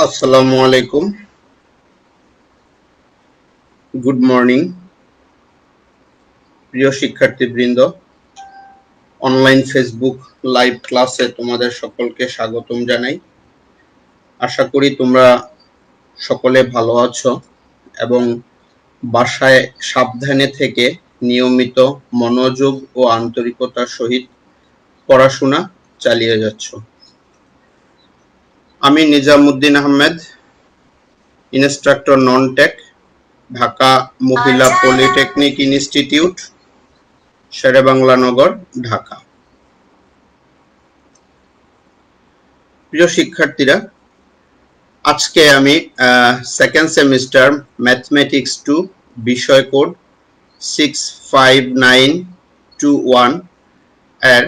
আসসালামু আলাইকুম, good morning প্রিয় শিক্ষার্থীবৃন্দ। অনলাইন ফেসবুক লাইভ ক্লাসে তোমাদের সকলকে স্বাগতম জানাই। আশা করি তোমরা সকলে ভালো আছো এবং বাসায় সাবধানে থেকে নিয়মিত মনোযোগ ও আন্তরিকতার সহিত পড়াশোনা চালিয়ে যাচ্ছ। আমি Nizamuddin Ahmed, instructor non tech, Dhaka মহিলা পলিটেকনিক ইনস্টিটিউট, শেরেবাংলা নগর, ঢাকা। প্রিয় শিক্ষার্থীরা, আজকে আমি সেকেন্ড সেমিস্টার ম্যাথমেটিক্স 2 বিষয় কোড 65921 এর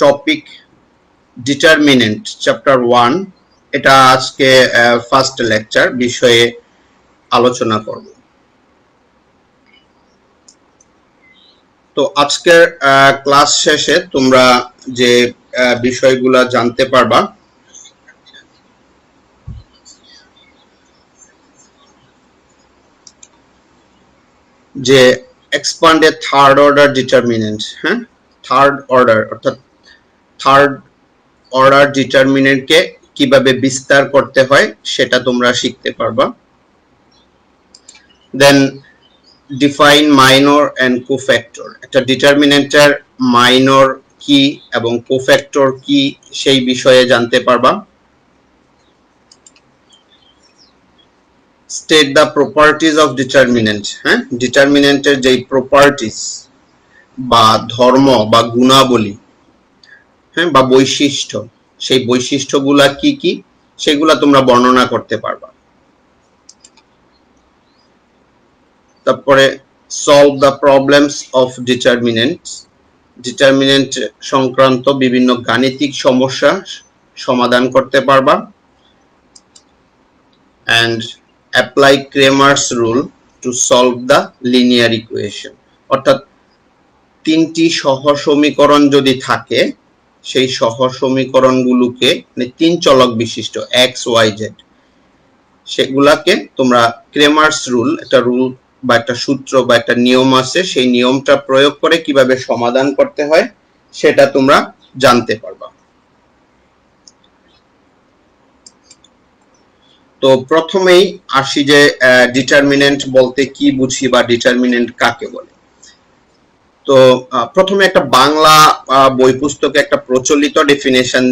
টপিক ডিটারমিনেন্ট চ্যাপ্টার 1 এটা আজকে ফার্স্ট লেকচার বিষয়ে আলোচনা করব। তো আজকের ক্লাস শেষে তোমরা যে বিষয়গুলো জানতে পারবা, যে expanded third order determinant, third order অর্থাৎ থার্ড অর্ডার ডিটারমিনেন্টকে কিভাবে বিস্তার করতে হয় সেটা তোমরা শিখতে পারবা। দেন ডিফাইন মাইনর এন্ড কোফ্যাক্টর, একটা ডিটারমিনেন্টের মাইনর কি এবং কোফ্যাক্টর কি সেই বিষয়ে জানতে পারবা। State the properties of determinant, ডিটারমিনেন্টের যে প্রপার্টিজ বা ধর্ম বা গুণাবলী, বা বৈশিষ্ট্য, সেই বৈশিষ্ট্যগুলা কি কি সেগুলা তোমরা বর্ণনা করতে পারবা। তারপরে solve the problems of determinants, determinant সংক্রান্ত বিভিন্ন গাণিতিক সমস্যা সমাধান করতে পারবা। and apply Cramer's rule to solve the linear equation, অর্থাৎ তিনটি সহ সমীকরণ যদি থাকে সেই সহ সমীকরণগুলোকে মানে তিন চলক বিশিষ্ট x y z সেগুলাকে তোমরা ক্রেমার্স রুল, একটা রুল বা একটা সূত্র বা একটা নিয়ম আছে, সেই নিয়মটা প্রয়োগ করে কিভাবে সমাধান করতে হয় সেটা তোমরা জানতে পারবা। তো প্রথমেই আসি যে ডিটারমিনেন্ট বলতে কি বুঝি বা ডিটারমিনেন্ট কাকে বলে। তো প্রথমে একটা বাংলা বই পুস্তকে একটা প্রচলিত ডেফিনেশন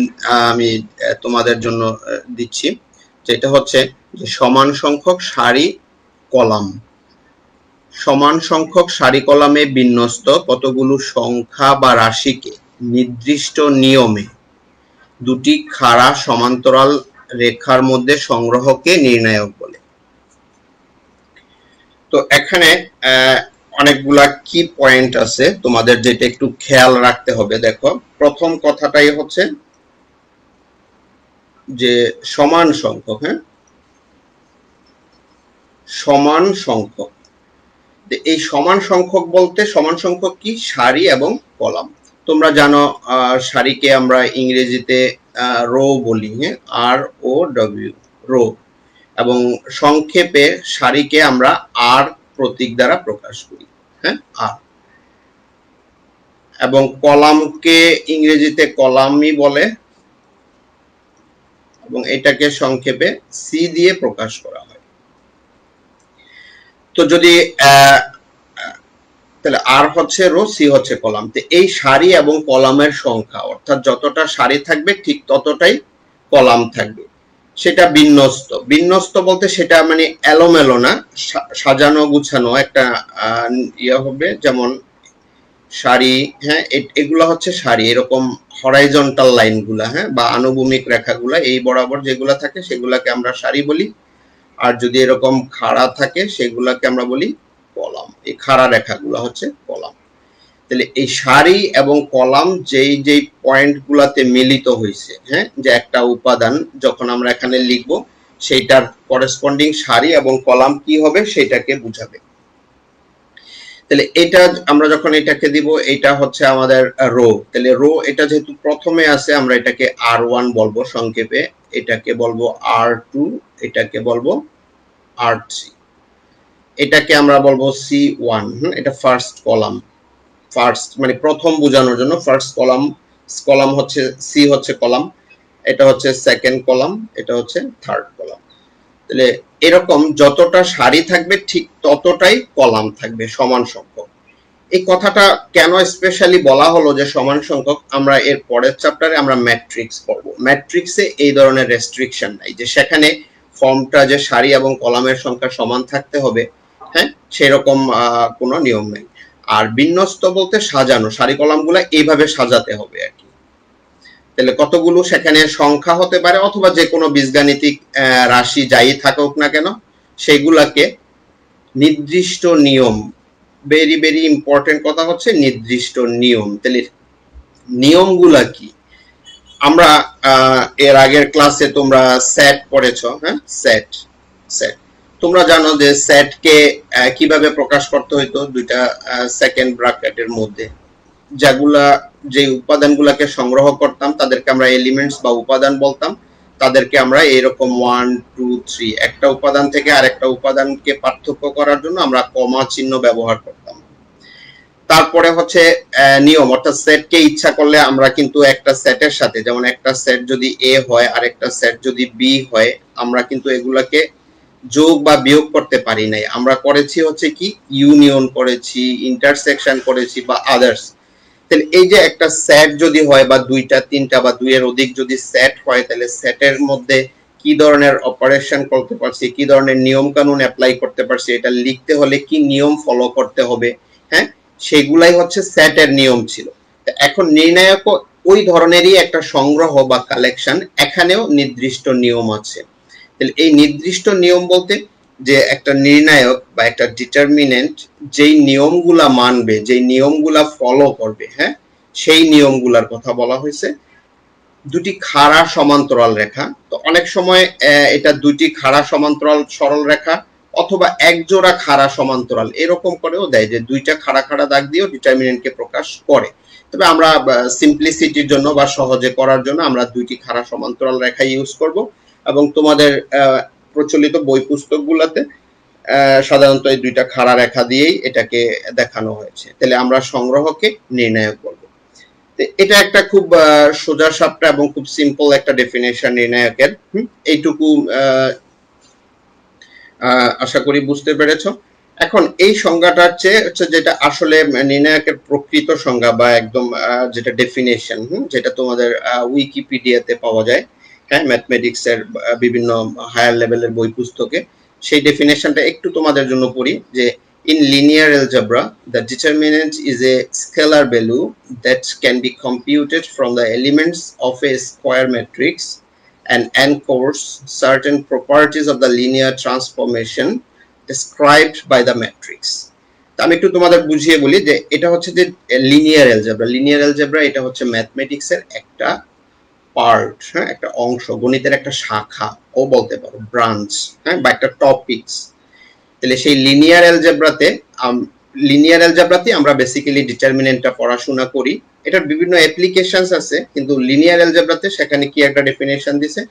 আমি তোমাদের জন্য দিচ্ছি, যেটা হচ্ছে যে সমান সংখ্যক সারি কলাম, সমান সংখ্যক সারি কলামে বিন্যস্ত কতগুলো সংখ্যা বা রাশিকে নির্দিষ্ট নিয়মে দুটি খাড়া সমান্তরাল রেখার মধ্যে সংগ্রহকে নির্ণায়ক বলে। তো এখানে অনেকগুলা কি পয়েন্ট আছে তোমাদের, যেটা একটু খেয়াল রাখতে হবে। দেখো, প্রথম কথাটাই হচ্ছে যে সমান সংখ্যক, সমান সংখ্যক। এই সমান সংখ্যক বলতে সমান সংখ্যক কি? সারি এবং কলাম। তোমরা জানো সারিকে আমরা ইংরেজিতে রো বলি, আর ও ডব্লিউ, রো, এবং সংক্ষেপে সারিকে আমরা আর প্রতীক দ্বারা প্রকাশ করি, আর। এবং কলামকে ইংরেজিতে কলামই বলে এবং এটাকে সংক্ষেপে সি দিয়ে প্রকাশ করা হয়। তো যদি তাহলে আর হচ্ছে রো, সি হচ্ছে কলাম। তো এই সারি এবং কলামের সংখ্যা, অর্থাৎ যতটা সারি থাকবে ঠিক ততটাই কলাম থাকবে, সেটা বিন্যস্ত। বিন্যস্ত বলতে সেটা মানে এলোমেলো না, সাজানো গুছানো একটা ইয়ে হবে। যেমন সারি, এগুলা হচ্ছে সারি, এরকম হরাইজন্টাল লাইনগুলা, বা আনুভূমিক রেখাগুলা এই বরাবর যেগুলা থাকে সেগুলাকে আমরা সারি বলি। আর যদি এরকম খাড়া থাকে সেগুলাকে আমরা বলি কলাম। এই খাড়া রেখাগুলো হচ্ছে কলাম। তাহলে এই সারি এবং কলাম যেই যেই পয়েন্ট গুলাতে মিলিত হয়েছে, যে একটা উপাদান যখন আমরা এখানে লিখব সেইটার করেসপন্ডিং সারি এবং কলাম কি হবে সেটাকে বুঝাবে। তাহলে এটা আমরা যখন এটাকে দিব, এটা হচ্ছে আমাদের রো। তাহলে রো, এটা যেহেতু প্রথমে আছে আমরা এটাকে R1 বলবো সংক্ষেপে। এটাকে বলবো R2, এটাকে বলবো R3, এটাকে আমরা বলবো C1। এটা ফার্স্ট কলাম, ফার্স্ট মানে প্রথম বোঝানোর জন্য ফার্স্ট কলাম, কলাম হচ্ছে সি হচ্ছে কলাম, এটা হচ্ছে সেকেন্ড কলাম, এটা হচ্ছে থার্ড কলাম। তাহলে এরকম যতটা সারি থাকবে ঠিক ততটাই কলাম থাকবে সমান সংখ্যক। এই কথাটা কেন স্পেশালি বলা হলো যে সমান সংখ্যক, আমরা এর পরের চ্যাপ্টারে আমরা ম্যাট্রিক্স পড়ব। ম্যাট্রিক্সে এই ধরনের রেস্ট্রিকশন নাই যে সেখানে ফর্মটা যে সারি এবং কলামের সংখ্যা সমান থাকতে হবে, হ্যাঁ, সেরকম কোনো নিয়ম নাই। আর বিন্যস্ত বলতে সাজানো, সারি কলামগুলো এইভাবে সাজাতে হবে আর কি। তাহলে কতগুলো সেখানে সংখ্যা হতে পারে অথবা যে কোনো বীজগাণিতিক রাশি যাই থাকুক না কেন, সেগুলাকে নির্দিষ্ট নিয়ম, ভেরি ভেরি ইম্পর্টেন্ট কথা হচ্ছে নির্দিষ্ট নিয়ম। তাহলে নিয়মগুলা কি? আমরা এর আগের ক্লাসে তোমরা সেট পড়েছো, হ্যাঁ, সেট সেট তোমরা জানো যে সেটকে কিভাবে প্রকাশ করতে হইতো, দুইটা সেকেন্ড ব্র্যাকেটের মধ্যে যেগুলা যে উপাদানগুলোকে সংগ্রহ করতাম তাদেরকে আমরা এলিমেন্টস বা উপাদান বলতাম, তাদেরকে আমরা এরকম 1 2 3 একটা উপাদান থেকে আরেকটা উপাদানকে পার্থক্য করার জন্য আমরা কমা চিহ্ন ব্যবহার করতাম। তারপরে হচ্ছে নিয়ম, অর্থাৎ সেটকে ইচ্ছা করলে আমরা কিন্তু একটা সেটের সাথে, যেমন একটা সেট যদি এ হয় আর একটা সেট যদি বি হয়, আমরা কিন্তু এগুলাকে যোগ বা বিয়োগ করতে পারি নাই, আমরা করেছি হচ্ছে কি ইউনিয়ন করেছি, ইন্টারসেকশন করেছি বা আদার্স। তাহলে এই যে একটা সেট যদি হয় বা দুইটা তিনটা বা দুইয়ের অধিক যদি সেট হয়, তাহলে সেটের মধ্যে কি ধরনের অপারেশন করতে পারছি, কি ধরনের নিয়ম কানুন অ্যাপ্লাই করতে পারছি, এটা লিখতে হলে কি নিয়ম ফলো করতে হবে, হ্যাঁ, সেগুলাই হচ্ছে সেটের নিয়ম ছিল। এখন নির্ণায়ক ওই ধরনেরই একটা সংগ্রহ বা কালেকশন, এখানেও নির্দিষ্ট নিয়ম আছে। তাহলে এই নির্দিষ্ট নিয়ম বলতে যে একটা নির্ণায়ক বা একটা ডিটারমিনেন্ট যেই নিয়মগুলা মানবে, যেই নিয়মগুলা ফলো করবে, হ্যাঁ, সেই নিয়মগুলার কথা বলা হয়েছে। দুটি খাড়া সমান্তরাল রেখা, তো অনেক সময় এটা দুটি খাড়া সমান্তরাল সরল রেখা অথবা এক জোড়া খাড়া সমান্তরাল এরকম করেও দেয়, যে দুইটা খাড়া খাড়া দাগ দিয়েও ডিটারমিনেন্টকে প্রকাশ করে। তবে আমরা সিম্পলিসিটির জন্য বা সহজে করার জন্য আমরা দুইটি খাড়া সমান্তরাল রেখা ইউজ করব, এবং তোমাদের প্রচলিত বই পুস্তকগুলোতে সাধারণত এই দুইটা খাড়া রেখা দিয়েই এটাকে দেখানো হয়েছে। তাহলে আমরা সংগ্রহকে নির্ণায়ক বলবো। এটা একটা খুব সোজা সাপটা এবং খুব সিম্পল একটা ডেফিনেশন নির্ণায়কের। এইটুকু আশা করি বুঝতে পেরেছো। এখন এই সংজ্ঞাটার চেয়ে হচ্ছে যেটা আসলে নির্ণায়কের প্রকৃত সংজ্ঞা বা একদম যেটা ডেফিনেশন, যেটা তোমাদের উইকিপিডিয়াতে পাওয়া যায়, হ্যাঁ, ম্যাথমেটিক্স এর বিভিন্ন হায়ার লেভেলের বই পুস্তকে, সেই ডেফিনেশনটা একটু তোমাদের জন্য পড়ি। যে in linear algebra the determinant is a scalar value that can be computed from the elements of a square matrix and encores certain properties of the linear transformation described by the matrix. আমি একটু তোমাদের বুঝিয়ে বলি যে এটা হচ্ছে যে linear algebra. Linear algebra এটা হচ্ছে ম্যাথমেটিক্স এর একটা পার্ট, হ্যাঁ, একটা অংশ, গণিতের একটা শাখা ও বলতে পারো, ব্রাঞ্চ, হ্যাঁ, বা একটা টপিকস। তাহলে সেই লিনিয়ার অ্যালজেব্রাতে আমরা বেসিক্যালি ডিটারমিনেন্টটা পড়াশোনা করি। এটার বিভিন্ন অ্যাপ্লিকেশনস আছে, কিন্তু লিনিয়ার অ্যালজেব্রাতে সেখানে কি একটা ডেফিনেশন দিছে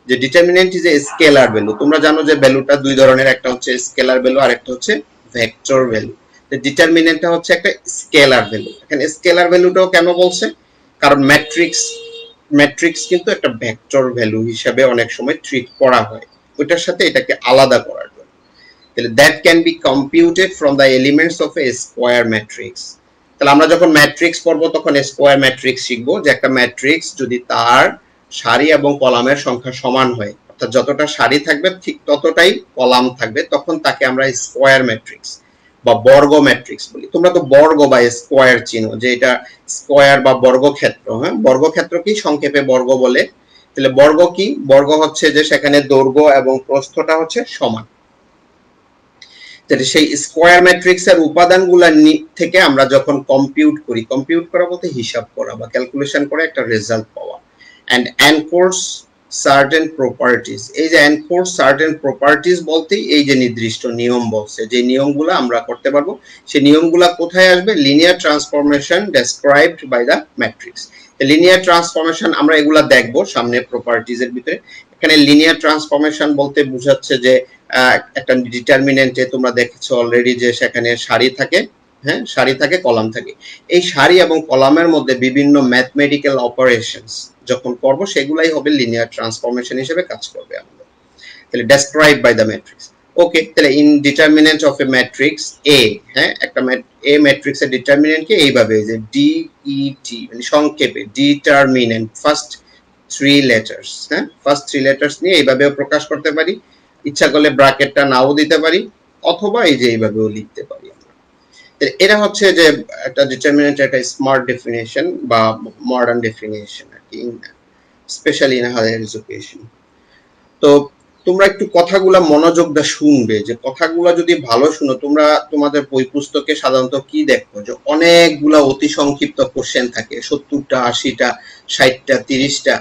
যে determinant is a scalar value. তোমরা জানো যে ভ্যালুটা দুই ধরনের, একটা হচ্ছে স্কেলার ভ্যালু আর একটা হচ্ছে ভেক্টর ভ্যালু। ডিটারমিনেন্টটা হচ্ছে একটা স্কেলার ভ্যালু। এখানে স্কেলার ভ্যালুটাও কেন বলছে, কারণ ম্যাট্রিক্স কিন্তু একটা ভেক্টর ভ্যালু হিসেবে অনেক সময় ট্রিট করা হয়, ওইটার সাথে এটাকে আলাদা করার জন্য। তাহলে that can be computed from the elements of A square matrix. তাহলে আমরা যখন ম্যাট্রিক্স পড়বো তখন স্কোয়ার ম্যাট্রিক্স শিখবো, যে একটা ম্যাট্রিক্স যদি তার সারি এবং কলামের সংখ্যা সমান হয়, অর্থাৎ যতটা সারি থাকবে ঠিক ততটাই কলাম থাকবে, তখন তাকে আমরা স্কোয়ার ম্যাট্রিক্স বা বর্গ ম্যাট্রিক্স বলি। তোমরা তো বর্গ বা স্কোয়ার চিনো, যে এটা স্কোয়ার বা বর্গক্ষেত্র, হ্যাঁ, বর্গক্ষেত্র কি সংক্ষেপে বর্গ বলে। তাহলে বর্গ কি, বর্গ হচ্ছে যে সেখানে দৈর্ঘ্য এবং প্রস্থটা হচ্ছে সমান। তাহলে সেই স্কোয়ার ম্যাট্রিক্স এর উপাদানগুলো থেকে আমরা যখন কম্পিউট করি, কম্পিউট করা বলতে হিসাব করা বা ক্যালকুলেশন করে একটা রেজাল্ট পাওয়া, এন্ড এনকোর্স সার্টেন প্রপার্টিজ, এই যে এনফোর্স সার্টেন প্রপার্টিজ বলতে এই যে নির্দিষ্ট নিয়ম বলছে, যে নিয়মগুলো আমরা করতে পারবো, সেই নিয়মগুলো কোথায় আসবে? Linear transformation described by the matrix. Linear transformation আমরা এগুলা দেখবো সামনে প্রপার্টিজ এর ভিতরে। এখানে লিনিয়ার ট্রান্সফরমেশন বলতে বোঝাচ্ছে যে একটা ডিটারমিনেন্টে তোমরা দেখেছো অলরেডি যে সেখানে সারি থাকে, হ্যাঁ সারি থাকে, কলাম থাকে। এই সারি এবং কলামের মধ্যে বিভিন্ন ম্যাথমেটিক্যাল অপারেশনস যখন করব সেগুলাই হবে লিনিয়ার ট্রান্সফরমেশন হিসেবে কাজ করবে আমাদের। তাহলে describe by the matrix. Okay, তাহলে in determinant of a matrix A, হ্যাঁ একটা এ ম্যাট্রিক্সের ডিটারমিনেন্টকে এইভাবে যে ডিইটি মানে সংক্ষেপে ডিটারমিনেন্ট ফার্স্ট 3 লেটার্স, হ্যাঁ ফার্স্ট 3 লেটার্স নিয়ে এইভাবেও প্রকাশ করতে পারি, ইচ্ছা করলে ব্র্যাকেটটা নাও দিতে পারি, অথবা এই যে এইভাবেও লিখতে পারি। এটা হচ্ছে যে একটা ডিটারমিনেন্ট একটা স্মার্ট ডেফিনেশন বা মডার্ন ডেফিনেশন আর কি, স্পেশালি ইন হায়ার এডুকেশন। তো তোমরা একটু কথাগুলা মনোযোগ দিয়ে শুনবে, যে কথাগুলা যদি ভালো শুনো, তোমরা তোমাদের বই পুস্তকে সাধারণত কি দেখো যে অনেকগুলা অতি সংক্ষিপ্ত কোশ্চেন থাকে, 70টা 80টা 60টা 30টা।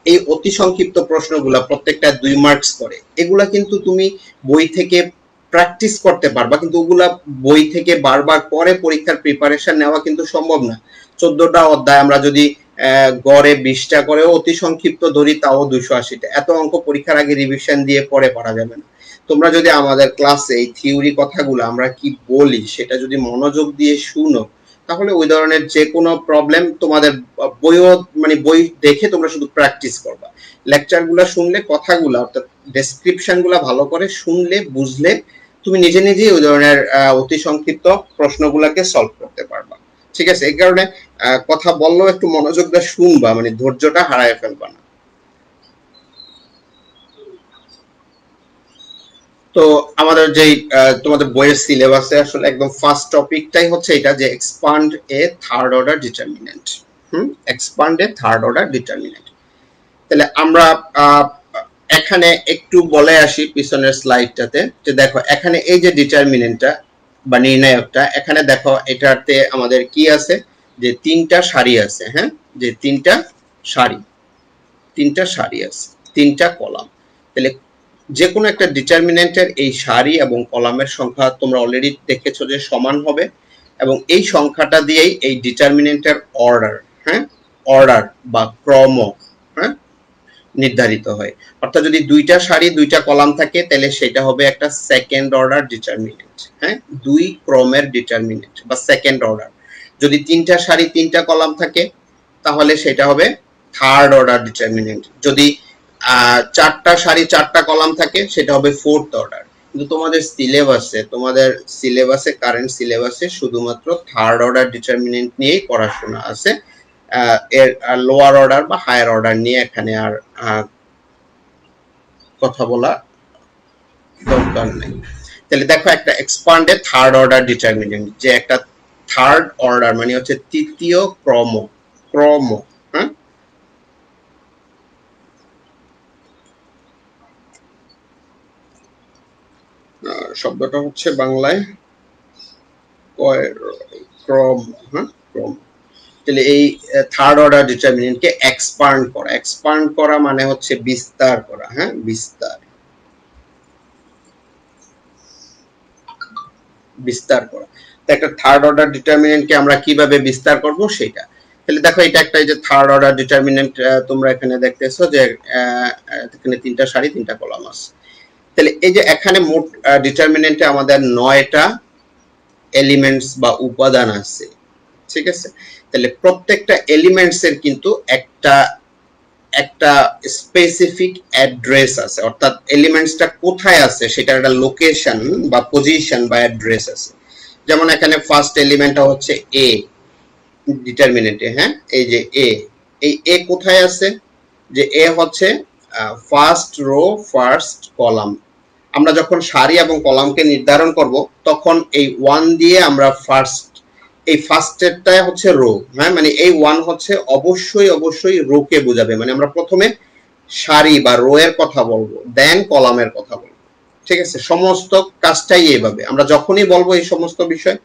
এই অতি সংক্ষিপ্ত প্রশ্নগুলা প্রত্যেকটা 2 মার্কস করে। এগুলা কিন্তু তুমি বই থেকে প্র্যাকটিস করতে পারবা, কিন্তু ওগুলা বই থেকে বারবার পরে পরীক্ষার প্রিপারেশন নেওয়া কিন্তু সম্ভব না। 14টা অধ্যায় আমরা যদি গড়ে 20টা করেও অতি সংক্ষিপ্ত ধরি, তাও 280টা। এত অঙ্ক পরীক্ষার আগে রিভিশন দিয়ে পরে পড়া যাবে না। তোমরা যদি আমাদের ক্লাসে এই থিওরি কথাগুলো আমরা কি বলি সেটা যদি মনোযোগ দিয়ে শুনো, তাহলে ওই ধরনের যে কোনো প্রবলেম তোমাদের বইও মানে বই দেখে তোমরা শুধু প্র্যাকটিস করবা। লেকচারগুলো শুনলে, কথাগুলো অর্থাৎ ডেসক্রিপশনগুলো ভালো করে শুনলে, বুঝলে তুমি নিজে নিজেই ওই ধরনের অতি সংক্ষিপ্ত প্রশ্নগুলোকে সলভ করতে পারবা। ঠিক আছে, এই কারণে কথা বললেও একটু মনোযোগ দিয়ে শুনবা, মানে ধৈর্যটা হারায় ফেলবা না। তো আমাদের যেই তোমাদের বইয়ের সিলেবাসে আসলে একদম ফার্স্ট টপিকটাই হচ্ছে এটা, যে এক্সপান্ড এ থার্ড অর্ডার ডিটারমিনেন্ট। এক্সপান্ড এ থার্ড অর্ডার ডিটারমিনেন্ট। তাহলে আমরা এখানে একটু বলে আসি পিছনের স্লাইডটাতে, যে দেখো এখানে এই যে ডিটারমিনেন্টটা বা নির্ণায়কটা, এখানে দেখো এটাতে আমাদের কি আছে, যে 3টা সারি আছে, হ্যাঁ যে 3টা সারি আছে, 3টা কলাম। তাহলে যে কোনো একটা ডিটারমিনেন্টের এই সারি এবং কলামের সংখ্যা তোমরা অলরেডি দেখেছো যে সমান হবে, এবং এই সংখ্যাটা দিয়েই এই ডিটারমিনেন্টের অর্ডার, হ্যাঁ অর্ডার বা ক্রম, হ্যাঁ নির্ধারিত হয়। অর্থাৎ যদি 2টা সারি 2টা কলাম থাকে, তাহলে সেটা হবে একটা সেকেন্ড অর্ডার ডিটারমিনেন্ট, হ্যাঁ 2 ক্রমের ডিটারমিনেন্ট বা সেকেন্ড অর্ডার। যদি 3টা সারি 3টা কলাম থাকে, তাহলে সেটা হবে থার্ড অর্ডার ডিটারমিনেন্ট। যদি 4টা সারি 4টা কলাম থাকে, সেটা হবে ফোর্থ অর্ডার। কিন্তু তোমাদের সিলেবাসে কারেন্ট সিলেবাসে শুধুমাত্র থার্ড অর্ডার ডিটারমিনেন্ট নিয়েই পড়াশোনা আছে। এর লোয়ার অর্ডার বা হায়ার অর্ডার নিয়ে এখানে আর কথা বলা দরকার নেই। তাহলে দেখো একটা এক্সপান্ডেড থার্ড অর্ডার ডিটারমিনেন্ট, যে একটা থার্ড অর্ডার মানে হচ্ছে তৃতীয় ক্রম, হ্যাঁ শব্দটা হচ্ছে বাংলায় ক্রম, হ্যাঁ ক্রম। তাহলে এই থার্ড অর্ডার ডিটারমিনেন্টকে এক্সপান্ড করা মানে হচ্ছে বিস্তার করা, হ্যাঁ বিস্তার করা। একটা থার্ড অর্ডার ডিটারমিনেন্টকে আমরা কিভাবে বিস্তার করব সেটা। তাহলে দেখো এটা একটা এই যে থার্ড অর্ডার ডিটারমিনেন্ট তোমরা এখানে দেখতেছো যে এখানে 3টা সারি 3টা কলাম আছে। তাহলে এই যে এখানে মোট ডিটারমিনেন্টে আমাদের 9টা এলিমেন্টস বা উপাদান আছে, ঠিক আছে। তাহলে প্রত্যেকটা এলিমেন্টস এর কিন্তু একটা স্পেসিফিক অ্যাড্রেস আছে, অর্থাৎ এলিমেন্টসটা কোথায় আছে সেটার একটা লোকেশন বা পজিশন বা অ্যাড্রেস আছে। যেমন এখানে ফার্স্ট এলিমেন্টটা হচ্ছে এ ডিটারমিনেন্টে, হ্যাঁ এই যে এই এ কোথায় আছে, যে এ হচ্ছে ফার্স্ট রো ফার্স্ট কলাম। আমরা যখন সারি এবং কলামকে নির্ধারণ করব, তখন এই 1 দিয়ে আমরা এই ফার্স্টেরটা হচ্ছে রো, হ্যাঁ মানে এই 1 হচ্ছে অবশ্যই রোকে বোঝাবে, মানে আমরা প্রথমে সারি বা রো এর কথা বলবো, দেন কলামের কথা বলবো, ঠিক আছে। সমস্ত কাজটাই এইভাবে, আমরা যখনই বলবো এই সমস্ত বিষয়,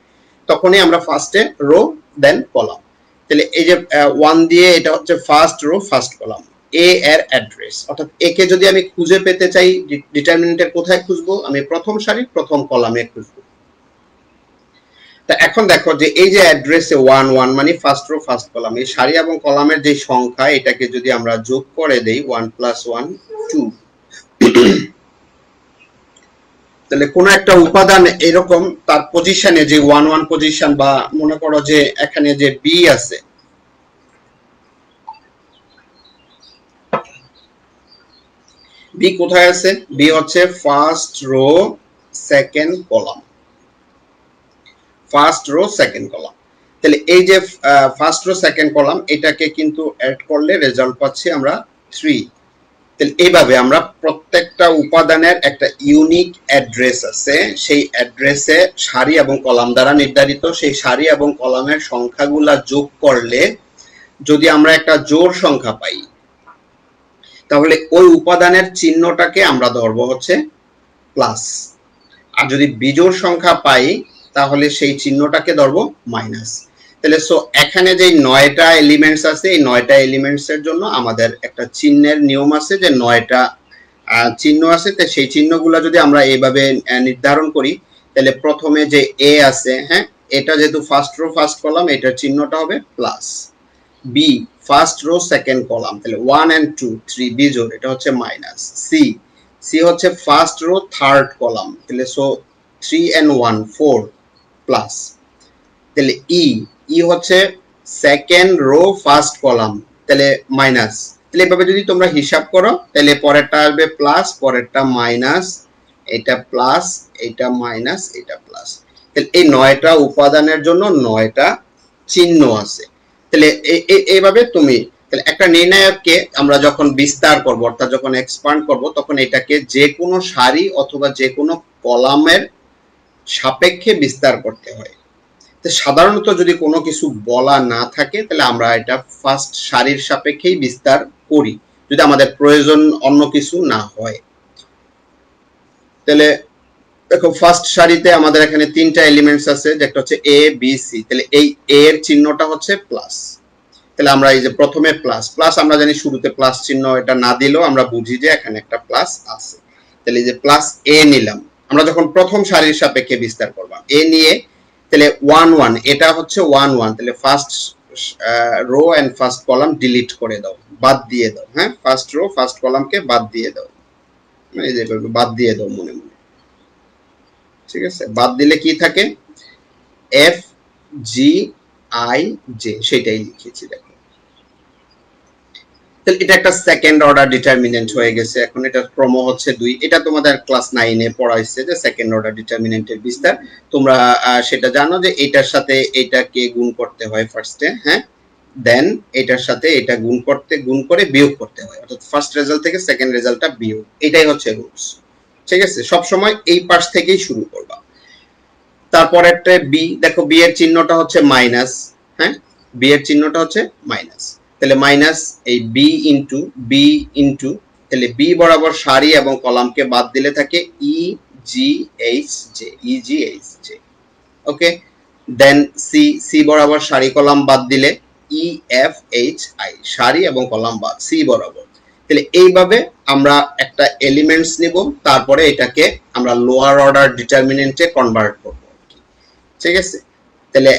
তখনই আমরা ফার্স্টে রো দেন কলাম। তাহলে এই যে 1 দিয়ে এটা হচ্ছে ফার্স্ট রো ফার্স্ট কলাম, এ এর অ্যাড্রেস, অর্থাৎ এ কে যদি আমি খুঁজে পেতে চাই ডিটারমিনেন্টের কোথায় খুঁজবো, আমি প্রথম সারির প্রথম কলামে খুঁজবো। তা এখন দেখো যে এই যে অ্যাড্রেসে 1 1 মানে ফার্স্ট রো ফার্স্ট কলাম, এই সারি এবং কলামের যে সংখ্যা এটাকে যদি আমরা যোগ করে দেই 1 + 1 2, তাহলে কোন একটা উপাদান এরকম তার পজিশনে যে 1 1 পজিশন, বা মনে করো যে এখানে যে বি আছে, বি কোথায় আছে, বি হচ্ছে first row second column, first row second column. তাহলে এই যে ফার্স্ট রো সেকেন্ড কলাম এটাকে কিন্তু অ্যাড করলে রেজাল্ট পাচ্ছি আমরা 3। তাহলে এইভাবে আমরা প্রত্যেকটা উপাদানের একটা ইউনিক অ্যাড্রেস আছে, সেই অ্যাড্রেসে সারি এবং কলাম দ্বারা নির্ধারিত, সেই সারি এবং কলামের সংখ্যাগুলা যোগ করলে যদি আমরা একটা জোড় সংখ্যা পাই, তাহলে ওই উপাদানের চিহ্নটাকে আমরা ধরবো হচ্ছে প্লাস, আর যদি বিজোড় সংখ্যা পাই তাহলে সেই চিহ্নটাকে ধরবো মাইনাস। তাহলে সো এখানে যে 9টা এলিমেন্টস আছে, এই 9টা এলিমেন্টস এর জন্য আমাদের একটা চিহ্নের নিয়ম আছে, যে 9টা চিহ্ন আছে, তো সেই চিহ্নগুলো যদি আমরা এইভাবে নির্ধারণ করি, তাহলে প্রথমে যে এ আছে, হ্যাঁ, এটা যেহেতু ফার্স্ট রো ফার্স্ট কলাম, এটার চিহ্নটা হবে plus. B first row second column, তাহলে 1 and 2 3 বিজোড়, এটা হচ্ছে মাইনাস। সি, সি হচ্ছে ফার্স্ট রো থার্ড কলাম, তাহলে সো 3 and 1 4 প্লাস। তাহলে ই, ই হচ্ছে সেকেন্ড রো ফার্স্ট কলাম, তাহলে মাইনাস। তাহলে এভাবে যদি তোমরা হিসাব করো, তাহলে পরেরটা আসবে প্লাস, পরেরটা মাইনাস, এটা প্লাস, এটা মাইনাস, এটা প্লাস। তাহলে এই 9টা উপাদানের জন্য 9টা চিহ্ন আছে। তাহলে এইভাবে তুমি, তাহলে একটা নির্ণায়ককে আমরা যখন বিস্তার করব, অর্থাৎ যখন এক্সপান্ড করব, তখন এটাকে যে কোনো সারি অথবা যে কোনো কলামের সাপেক্ষে বিস্তার করতে হয়। তো সাধারণত যদি কোনো কিছু বলা না থাকে, তাহলে আমরা এটা ফার্স্ট সারির সাপেক্ষেই বিস্তার করি, যদি আমাদের প্রয়োজন অন্য কিছু না হয়। তাহলে দেখো ফার্স্ট সারিতে আমাদের এখানে 3টা এলিমেন্টস আছে, যেটা হচ্ছে এ বি সি, তাহলে এই এ এর চিহ্নটা হচ্ছে প্লাস। তাহলে আমরা এই যে প্রথমে প্লাস, প্লাস আমরা জানি শুরুতে প্লাস চিহ্ন, এটা না দিলেও আমরা বুঝি যে এখানে একটা প্লাস আছে। তাহলে এই যে প্লাস এ নিলাম, আমরা যখন প্রথম সারির সাপেক্ষে বিস্তার করব, এ নিয়ে তাহলে 1 1, এটা হচ্ছে 1 1, তাহলে first row and first column delete করে দাও, বাদ দিয়ে দাও, হ্যাঁ, ফার্স্ট রো ফার্স্ট কলামকে বাদ দিয়ে দাও, এই যে বাদ দিয়ে দাও মনে মনে, ঠিক আছে। বাদ দিলে কি থাকে, এফ জি আই জে, সেটাই লিখেছি দেখো। তাহলে এটা একটা সেকেন্ড অর্ডার ডিটারমিনেন্ট হয়ে গেছে। এখন এটা ক্রম হচ্ছে 2, এটা তোমাদের ক্লাস 9 এ পড়াইছে যে সেকেন্ড অর্ডার ডিটারমিনেন্টের বিস্তার, তোমরা সেটা জানো যে এটার সাথে এটাকে গুণ করতে হয় ফার্স্টে, হ্যাঁ, দেন এটার সাথে এটা গুণ করে বিয়োগ করতে হয়, অর্থাৎ ফার্স্ট রেজাল্ট থেকে সেকেন্ড রেজাল্টটা বিয়োগ, এটাই হচ্ছে রুলস, ঠিক আছে। সব সময় এই পাশ থেকেই শুরু করবা। তারপরে একটা বি, দেখো বি এর চিহ্নটা হচ্ছে মাইনাস, হ্যাঁ, বি এর চিহ্নটা হচ্ছে মাইনাস, তাহলে মাইনাস এই বি ইন্টু, তাহলে বি বরাবর সারি এবং কলামকে বাদ দিলে থাকে ই জি এইচ জে, ওকে। দেন সি, সি বরাবর সারি কলাম বাদ দিলে ই এফ এইচ আই, সারি এবং কলাম বাদ সি বরাবর। তাহলে এইভাবে আমরা একটা এলিমেন্টস নিব, তারপরে এটাকে আমরা লোয়ার অর্ডার ডিটারমিনেন্টে কনভার্ট করব, ঠিক আছে। তাহলে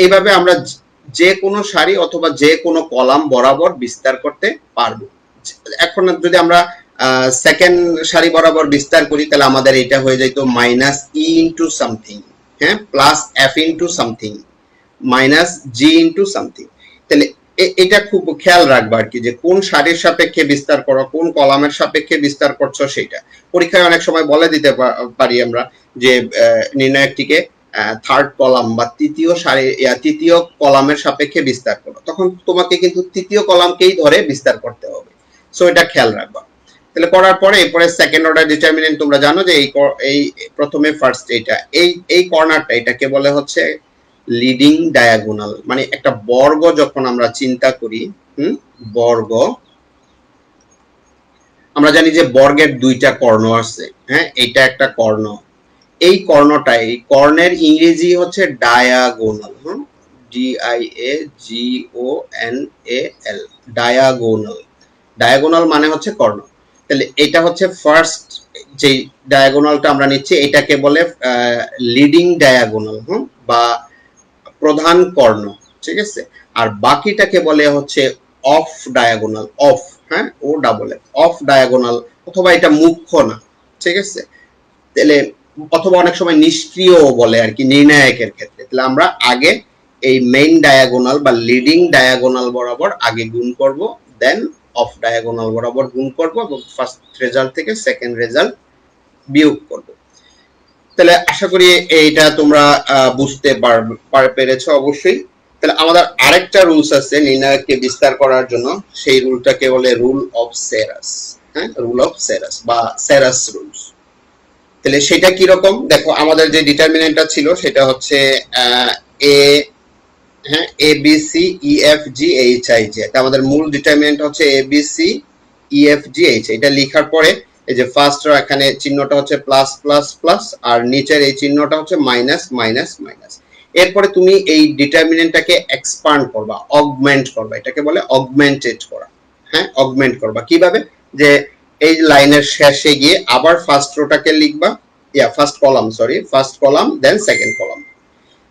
এইভাবে আমরা যে কোনো সারি অথবা যে কোনো কলাম বরাবর বিস্তার করতে পারবো। এখন যদি আমরা সেকেন্ড সারি বরাবর বিস্তার করি, তাহলে আমাদের এটা হয়ে যাইতো মাইনাস ই ইন্টু সামথিং, হ্যাঁ, plus F into something, minus G into something. তাহলে এটা খুব খেয়াল রাখবা আর কি, যে কোন সারির সাপেক্ষে বিস্তার করো, কোন কলামের সাপেক্ষে বিস্তার করছো, সেটা পরীক্ষায় অনেক সময় বলে দিতে পারি আমরা যে নির্ণায়কটিকে থার্ড কলাম বা তৃতীয় কলামের সাপেক্ষে বিস্তার করো, তখন তোমাকে কিন্তু তৃতীয় কলামকেই ধরে বিস্তার করতে হবে, সো এটা খেয়াল রাখবা। তাহলে করার পরে এরপরে সেকেন্ড অর্ডার ডিটারমিনেন্ট তোমরা জানো যে এই প্রথমে ফার্স্ট এই কর্নারটা, এটাকে বলে হচ্ছে লিডিং ডায়াগোনাল, মানে একটা বর্গ যখন আমরা চিন্তা করি, বর্গ, আমরা জানি যে বর্গের 2টা কর্ণ আছে, হ্যাঁ, এটা একটা কর্ণ, এই কর্ণটাই, কর্ণের ইংরেজি হচ্ছে ডায়াগোনাল, DIAGONAL, ডায়াগোনাল। ডায়াগোনাল মানে হচ্ছে কর্ণ। তাহলে এটা হচ্ছে ফার্স্ট যে ডায়াগোনালটা আমরা নিচ্ছি, এটাকে বলে লিডিং ডায়াগোনাল, বা প্রধান কর্ণ, ঠিক আছে। আর বাকিটাকে বলে হচ্ছে অফ ডায়াগোনাল, অফ, হ্যাঁ, O double F, off diagonal, অথবা এটা মুখ্য না, ঠিক আছে। তাহলে অথবা অনেক সময় নিষ্ক্রিয় বলে আর কি নির্ণায়কের ক্ষেত্রে। তাহলে আমরা আগে এই মেইন ডায়াগোনাল বা লিডিং ডায়াগোনাল বরাবর আগে গুণ করব, দেন অফ ডায়াগোনাল বরাবর গুণ করব এবং ফার্স্ট রেজাল্ট থেকে সেকেন্ড রেজাল্ট বিয়োগ করব। তাহলে আশা করি এইটা তোমরা বুঝতে পেরেছো অবশ্যই। তাহলে আমাদের আরেকটা রুলস আছে নির্ণায়ককে বিস্তার করার জন্য, সেই রুলটাকে বলে রুল অফ সেরাস, হ্যাঁ, রুল অফ সেরাস বা সেরাস রুলস। তাহলে সেটা কি রকম দেখো, আমাদের যে ডিটারমিনেন্টটা ছিল সেটা হচ্ছে এ, হ্যাঁ, A B C E F G H I J. আমাদের মূল ডিটারমিনেন্ট হচ্ছে A B C E F G H. এটা লেখার পরে এই যে ফার্স্ট এখানে চিহ্নটা হচ্ছে প্লাস প্লাস প্লাস, আর নিচের এই চিহ্নটা হচ্ছে মাইনাস মাইনাস মাইনাস। এরপরে তুমি এই ডিটারমিনেন্টটাকে এক্সপান্ড করবা, অগমেন্ট করবা, এটাকে বলে অগমেন্টেড করা, হ্যাঁ, অগমেন্ট করবা। কিভাবে? যে এই লাইনের শেষে গিয়ে আবার ফার্স্ট রোটাকে লিখবা, first column, sorry, first column then second column.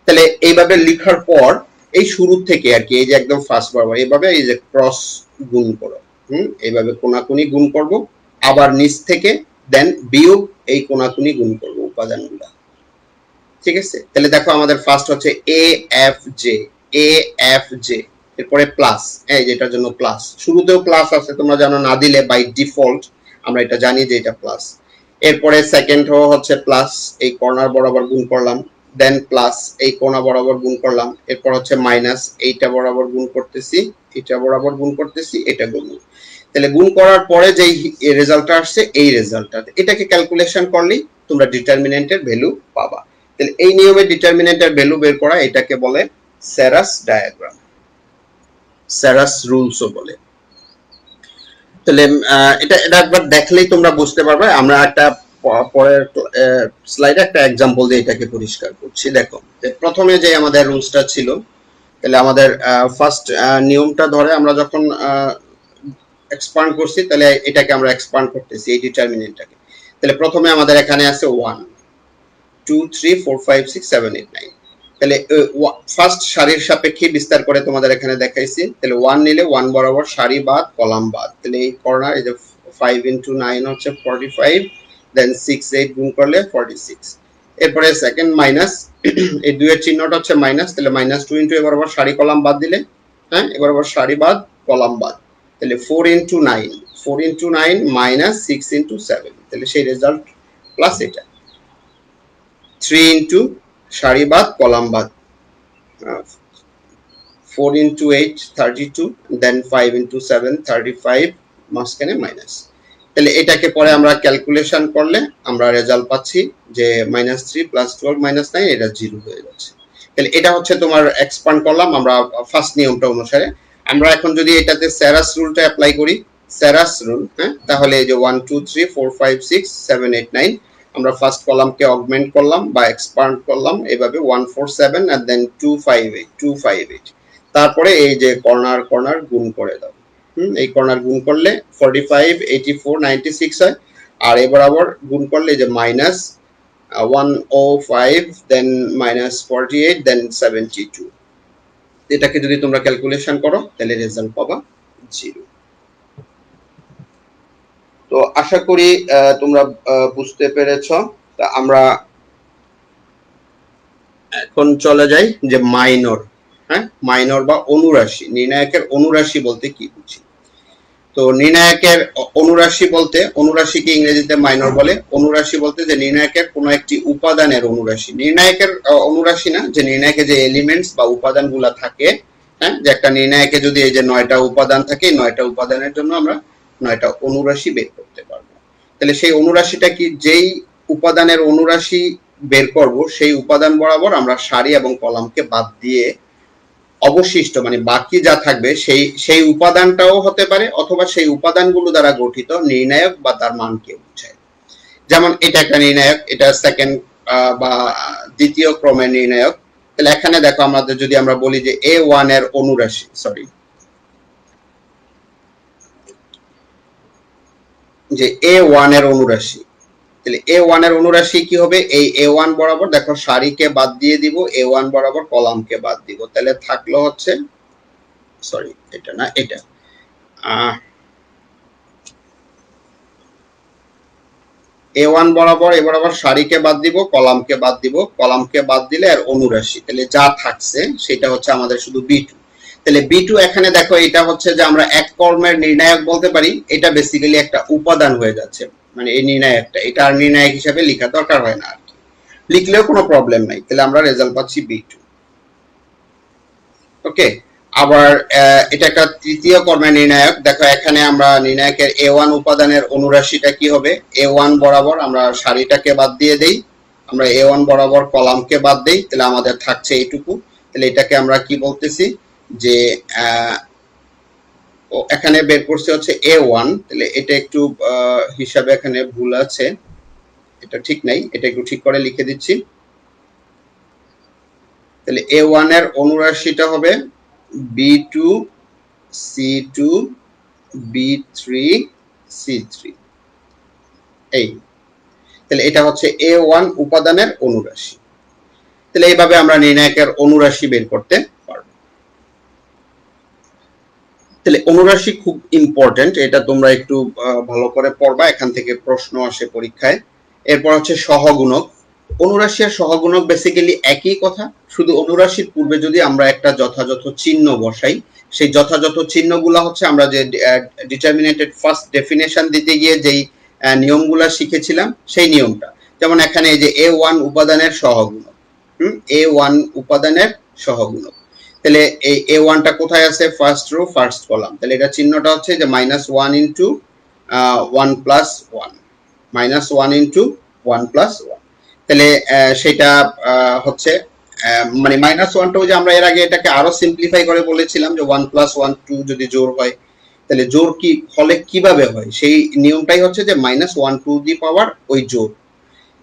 তাহলে এইভাবে লেখার পর এই শুরু থেকে আর কি, এই যে একদম ফার্স্ট বরাবর এইভাবে এই যে ক্রস গুণ করো, এইভাবে কোনাকুনি গুণ করব, আবার নিচ থেকে দেন বিয়োগ এই কোনাকুনি গুণ করব উপাদানগুলো, ঠিক আছে। তাহলে দেখো আমাদের ফার্স্ট হচ্ছে A F J, A F J, এরপরে প্লাস, এই যেটার জন্য প্লাস, শুরুতেও প্লাস আছে, তোমরা জানো, না দিলে বাই ডিফল্ট আমরা এটা জানি যে এটা প্লাস। এরপরে সেকেন্ড রো হচ্ছে প্লাস, এই কর্নার বরাবর গুণ করলাম, দেন প্লাস এই কোণা বরাবর গুণ করলাম, এরপর হচ্ছে মাইনাস, এইটা বরাবর গুণ করতেছি, এটা বরাবর গুণ করতেছি, এটা গুণ। তাহলে গুণ করার পরে যে রেজাল্টটা আসছে এই রেজাল্টটা, এটাকে ক্যালকুলেশন করলেই তোমরা ডিটারমিনেন্টের ভ্যালু পাবা। তাহলে এই নিয়মে ডিটারমিনেন্টের ভ্যালু বের করা, এটাকে বলে সেরাস ডায়াগ্রাম, সেরাস রুলসও বলে। তাহলে এটা একবার দেখলেই তোমরা বুঝতে পারবে। আমরা একটা পরের স্লাইডে একটা एग्जांपल দিয়ে এটাকে পরিষ্কার করছি। দেখো, প্রথমে যে আমাদের রুলসটা ছিল, তাহলে আমাদের ফার্স্ট নিয়মটা ধরে আমরা যখন এক্সপান্ড করছি, তাহলে এটাকে আমরা এক্সপান্ড করতেছি এই ডিটারমিনেন্টটাকে। তাহলে প্রথমে আমাদের এখানে আছে 1 2 3 4 5 6 7 8 9। তাহলে ফার্স্ট সারির সাপেক্ষে বিস্তার করে তোমাদের এখানে দেখাইছি। তাহলে 1 নিলে 1 বরাবর সারি বাদ কলাম বাদ, তাহলে এই কর্নার এই যে 5 * 9 হচ্ছে 45, দেন 6 8 গুণ করলে 46। এরপরে সেকেন্ড মাইনাস, এই দুইয়ের চিহ্নটা হচ্ছে মাইনাস, তাহলে -2 * এ বরাবর সারি কলাম বাদ দিলে, হ্যাঁ, এবার আবার সারি বাদ কলাম বাদ, তাহলে 4 * 9, 4 * 9 - 6 * 7, তাহলে সেই রেজাল্ট প্লাস এটা 3 * সারি বাদ কলাম বাদ, 4 * 8 32, দেন 5 * 7 35, মাঝখানে মাইনাস। তাহলে এটাকে পরে আমরা ক্যালকুলেশন করলে আমরা রেজাল্ট পাচ্ছি যে -3 + 12 - 9, এটা 0 হয়ে যাচ্ছে। তাহলে এটা হচ্ছে তোমার এক্সপান্ড করলাম আমরা ফার্স্ট নিয়মটা অনুসারে। আমরা এখন যদি এটাতে সেরাস রুলটা অ্যাপ্লাই করি, সেরাস রুল, হ্যাঁ, তাহলে এই যে 1 2 3 4 5 6 7 8 9, আমরা ফার্স্ট কলামকে অগমেন্ট করলাম বা এক্সপান্ড করলাম এভাবে 1 4 7 আর দেন 2 5 8 2 5 8, তারপরে এই যে কর্নার কর্নার গুণ করে দাও, এই কর্নার গুণ করলে 45 84 96 হয়, আর এবার আবার গুণ করলে যে -105, দেন -48, দেন 72, এটাকে যদি তোমরা ক্যালকুলেশন করো তাহলে রেজাল্ট পাবা 0। তো আশা করি তোমরা বুঝতে পেরেছো। তা আমরা এখন চলে যাই যে মাইনর, হ্যাঁ, মাইনর বা অনুরাশি। নির্ণায়কের অনুরাশি বলতে কি বুঝি? তো নির্ণায়কের অনুরাশি বলতে, অনুরাশিকে ইংরেজিতে মাইনর বলে। অনুরাশি বলতে যে নির্ণায়কের কোনো একটি উপাদানের অনুরাশি, নির্ণায়কের অনুরাশি না, যে নির্ণায়কে যে এলিমেন্টস বা উপাদানগুলো থাকে, হ্যাঁ, যে একটা নির্ণায়কে যদি এই যে 9টা উপাদান থাকে, 9টা উপাদানের জন্য আমরা 9টা অনুরাশি বের করতে পারবো। তাহলে সেই অনুরাশিটা কি? যেই উপাদানের অনুরাশি বের করব সেই উপাদান বরাবর আমরা সারি এবং কলামকে বাদ দিয়ে অবশিষ্ট মানে বাকি যা থাকবে সেই উপাদানটাও হতে পারে, অথবা সেই উপাদানগুলো দ্বারা গঠিত নির্ণায়ক বা তার মানকে বোঝায়। যেমন এটা একটা নির্ণায়ক, এটা সেকেন্ড বা দ্বিতীয় ক্রমের নির্ণায়ক। তাহলে এখানে দেখো, আমাদের যদি আমরা বলি যে A1 এর অনুরাশি, সরি, যে A1 এর অনুরাশি, তাহলে A1 এর অনুরাশি কি হবে, এই A1 বরাবর দেখো সারিকে বাদ দিয়ে দিব, A1 বরাবর কলামকে বাদ দিব, তাহলে থাকলো হচ্ছে, সরি এটা না, এটা A1 বরাবর এ বরাবর সারিকে বাদ দিব, কলামকে বাদ দিব, কলামকে বাদ দিলে আর অনুরাশি, তাহলে যা থাকছে সেটা হচ্ছে আমাদের শুধু B2। তাহলে B2 এখানে দেখো এটা হচ্ছে যে আমরা এক কর্মের নির্ণায়ক বলতে পারি, এটা বেসিক্যালি একটা উপাদান হয়ে যাচ্ছে, মানে এই নির্ণায়কটা, এটা আর নির্ণায়ক হিসেবে লেখা দরকার হয় না আর কি, লিখলেও কোনো প্রবলেম নাই। তাহলে আমরা রেজাল্ট পাচ্ছি B2। ওকে, আবার এটা একটা তৃতীয় কর্মের নির্ণায়ক, দেখো এখানে আমরা নির্ণায়কের A1 উপাদানের অনুরাশিটা কি হবে, A1 বরাবর আমরা সারিটাকে বাদ দিয়ে দেই, আমরা A1 বরাবর কলামকে বাদ দেই, তাহলে আমাদের থাকছে এইটুকু। তাহলে এটাকে আমরা কি বলতেছি যে এখানে বের করছে হচ্ছে A1, তাহলে এটা একটু হিসাবে এখানে ভুল আছে, এটা ঠিক নাই, এটা একটু ঠিক করে লিখে দিচ্ছি। তাহলে A1 এর অনুরাশিটা হবে B2 C2 B3 C3, এই, তাহলে এটা হচ্ছে A1 উপাদানের অনুরাশি। তাহলে এইভাবে আমরা নির্ণায়কের অনুরাশি বের করতে পারবো। তাহলে অনুরাশি খুব ইম্পর্টেন্ট, এটা তোমরা একটু ভালো করে পড়বা, এখান থেকে প্রশ্ন আসে পরীক্ষায়। এরপর হচ্ছে সহগুণক। অনুরাশি আর সহগুণক বেসিক্যালি একই কথা, শুধু অনুরাশির পূর্বে যদি আমরা একটা যথাযথ চিহ্ন বসাই, সেই যথাযথ চিহ্নগুলো হচ্ছে আমরা যে ডিটারমিনেটেড ফার্স্ট ডেফিনেশন দিতে গিয়ে যেই নিয়মগুলো শিখেছিলাম সেই নিয়মটা। যেমন এখানে এই যে A1 উপাদানের সহগুণক, A1 উপাদানের সহগুণক, তাহলে এই A1টা কোথায় আছে, ফার্স্ট রো ফার্স্ট কলাম, তাহলে এটা চিহ্নটা হচ্ছে যে -1 ইনটু 1 প্লাস 1, -1 ইনটু 1 প্লাস 1, তাহলে সেটা হচ্ছে মানে -1টা যে আমরা এর আগে এটাকে আরো সিম্পলিফাই করে বলেছিলাম যে 1 প্লাস 1 2 যদি জোড় হয়, তাহলে জোড় কি হলে কিভাবে হয়, সেই নিয়মটাই হচ্ছে যে -1 টু দি পাওয়ার ওই জোড়।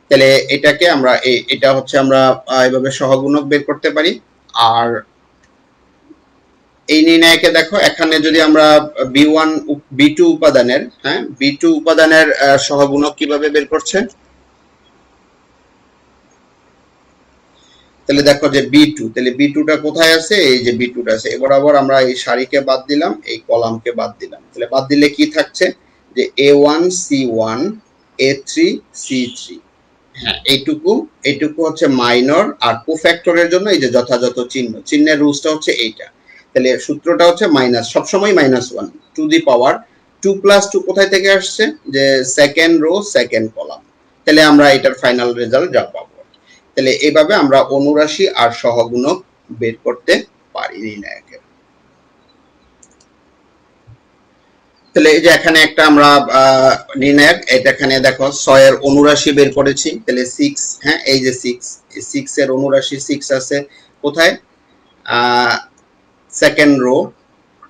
তাহলে এটাকে আমরা এটা হচ্ছে আমরা এইভাবে সহগুণক বের করতে পারি। আর এই নির্ণায়কে দেখো এখানে যদি আমরা B1 B2 উপাদানের, হ্যাঁ B2 উপাদানের সহগুণক কিভাবে বের করছে, তাহলে দেখো যে B2, তাহলে B2টা কোথায় আছে, এই যে B2টা আছে, এবার আবার আমরা এই সারিকে বাদ দিলাম, এই কলামকে বাদ দিলাম, তাহলে বাদ দিলে কি থাকছে যে A1 C1 A3 C3, হ্যাঁ এইটুকু হচ্ছে মাইনর, আর কোফ্যাক্টরের জন্য এই যে যথাযথ চিহ্ন, চিহ্নের রুলসটা হচ্ছে এইটা। তাহলে সূত্রটা হচ্ছে মাইনাস, সবসময় -1 টু দি পাওয়ার 2 প্লাস 2 কোথায় থেকে আসছে, যে সেকেন্ড রো সেকেন্ড কলাম, তাহলে আমরা এটার ফাইনাল রেজাল্ট যা পাবো। তাহলে এইভাবে আমরা অনুরাশি আর সহগুণক বের করতে পারি নির্ণায়কের। তাহলে এই যে এখানে একটা আমরা নির্ণায়ক, এটা এখানে দেখো 6 এর অনুরাশি বের করেছি, তাহলে 6, হ্যাঁ এই যে 6, এই 6 এর অনুরাশি 6 আছে কোথায়, সেকেন্ড রো,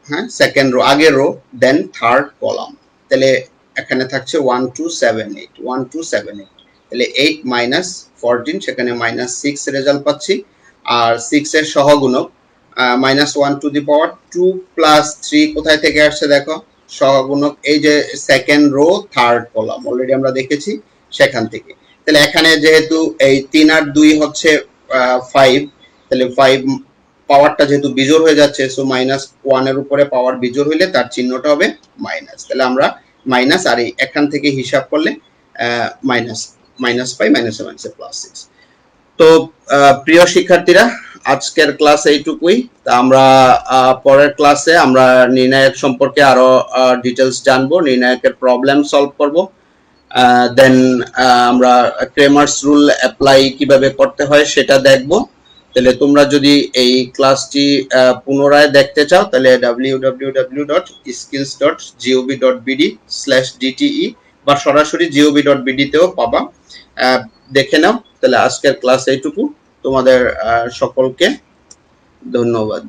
হ্যাঁ সেকেন্ড রো আগের রো, দেন থার্ড কলাম, তাহলে এখানে থাকছে 1 2 7 8 1 2 7 8, তাহলে 8 মাইনাস 14, সেখানে -6 রেজাল্ট পাচ্ছি। আর 6 এর সহগুণক -1 টু দি পাওয়ার 2 প্লাস 3 কোথায় থেকে আসছে দেখো, সহগুণক এই যে second rho third column, already আমরা দেখেছি সেখান থেকে। তাহলে এখানে যেহেতু এই 3 আর 2 হচ্ছে 5, তাহলে 5 পাওয়ারটা যেহেতু বিজোড় হয়ে যাচ্ছে, সো -1 এর উপরে পাওয়ার বিজোড় হইলে তার চিহ্নটা হবে মাইনাস, তাহলে আমরা মাইনাস, আর এখান থেকে হিসাব করলে -5 -7 +6। তো প্রিয় শিক্ষার্থীরা, আজকের ক্লাস এইটুকুই। তা আমরা পরের ক্লাসে আমরা নির্ণায়ক সম্পর্কে আরো ডিটেলস জানবো, নির্ণায়কের প্রবলেম সলভ করব, দেন আমরা ক্রেমার্স রুল অ্যাপ্লাই কিভাবে করতে হয় সেটা দেখব। তাহলে তোমরা যদি এই ক্লাসটি পুনরায় দেখতে চাও তাহলে www.skills.gob.bd/dte বা সরাসরি gob.bd তেও পাবা, দেখে নাও। তাহলে আজকের ক্লাস এইটুকু, তোমাদের সকলকে ধন্যবাদ।